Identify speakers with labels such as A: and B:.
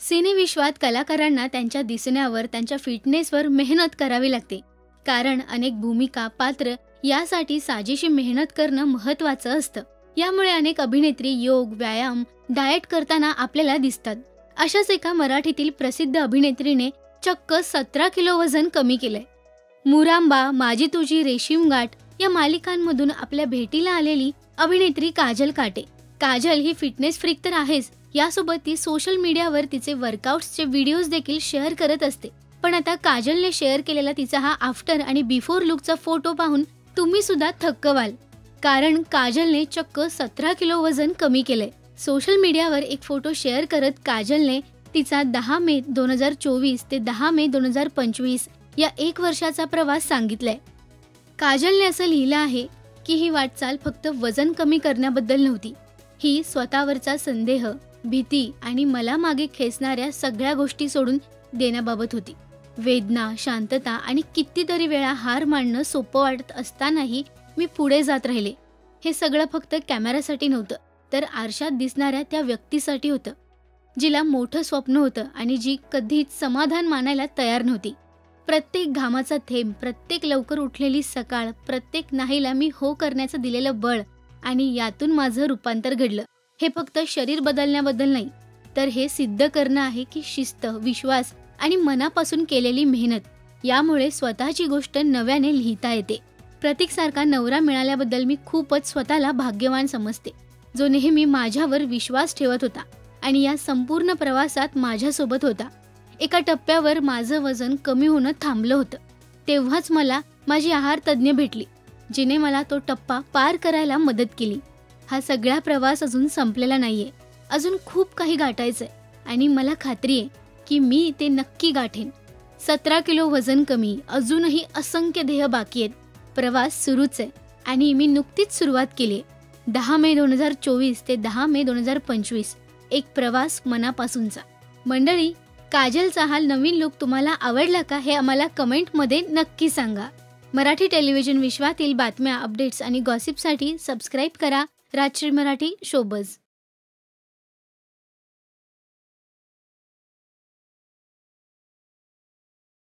A: सिनेविश्वात कलाकारांना त्यांच्या दिसण्यावर, त्यांच्या फिटनेसवर मेहनत करावी लागते. कारण अनेक भूमिका, पात्र यासाठी साजेशी मेहनत करणं महत्त्वाचं असतं. यामुळे अनेक अभिनेत्री योग, व्यायाम, डाएट करताना आपल्याला दिसतात. अशाच एका मराठीतील प्रसिद्ध अभिनेत्रीने चक्क 17 किलो वजन कमी केलंय. मुरांबा, माझी तुझी, रेशीम गाठ या मालिकांमधून आपल्या भेटीला आलेली अभिनेत्री काजल काटे. काजल ही फिटनेस फ्रीक तर आहेच, यासोबत ती सोशल मीडियावर तिचे वर्कआउट्सचे व्हिडिओज देखील शेअर करत असते. पण आता काजलने शेअर केलेला तिचा हा आफ्टर आणि बिफोर लुकचा फोटो पाहून तुम्ही सुद्धा थक्क व्हाल. कारण काजलने चक्क 17 किलो वजन कमी केलंय. सोशल मीडियावर एक फोटो शेअर करत काजलने तिचा 10 मे 2024 ते 10 मे 2025 या 1 वर्षाचा प्रवास सांगितलाय. काजलने असं लिहिलं आहे की ही वाटचाल फक्त वजन कमी करण्याबद्दल नव्हती. ही स्वतःवरचा संदेह, भीती आणि मला मागे खेचणाऱ्या सगळ्या गोष्टी सोडून देण्याबाबत होती. वेदना, शांतता आणि कितीतरी वेळा हार मानणं सोपं वाटत असतानाही मी पुढे जात राहिले. हे सगळं फक्त कॅमेऱ्यासाठी नव्हतं, तर आरशात दिसणाऱ्या त्या व्यक्तीसाठी होतं, जिला मोठं स्वप्न होतं आणि जी कधीच समाधान मानायला तयार नव्हती. प्रत्येक घामाचा थेंब, प्रत्येक लवकर उठलेली सकाळ, प्रत्येक नाहीला मी हो करण्याचं दिलेलं बळ आणि यातून माझं रूपांतर घडलं. हे फक्त शरीर बदलण्याबद्दल नाही, तर हे सिद्ध करणं आहे की शिस्त, विश्वास आणि मनापासून केलेली मेहनत यामुळे स्वतःची गोष्ट नव्याने लिहिता येते. प्रतीकसारखा नवरा मिळाल्याबद्दल मी खूपच स्वतःला भाग्यवान समजते, जो नेहमी माझ्यावर विश्वास ठेवत होता आणि या संपूर्ण प्रवासात माझ्यासोबत होता. एका टप्प्यावर माझं वजन कमी होणं थांबलं होतं. तेव्हाच मला माझी आहार तज्ज्ञ भेटली, जिने मला तो टप्पा पार करायला मदत केली. हा सगळा प्रवास अजून संपलेला नाहीये. अजून खूप काही गाठायचंय आणि मला खात्री आहे की मी ते नक्की गाठेन. 17 किलो वजन कमी, अजूनही असंख्य ध्येय बाकी आहेत. प्रवास सुरूच आहे आणि मी नुकतीच सुरुवात केली आहे. 10 मे 2024 ते 10 मे 2025 एक प्रवास मनापासूनचा. मंडळी, काजलचा हा नवीन लुक तुम्हाला आवडला का हे आम्हाला कमेंटमध्ये नक्की सांगा. मराठी टेलिव्हिजन विश्वातील बातम्या, अपडेट्स आणि गॉसिपसाठी सबस्क्राईब करा राजश्री मराठी शोबज.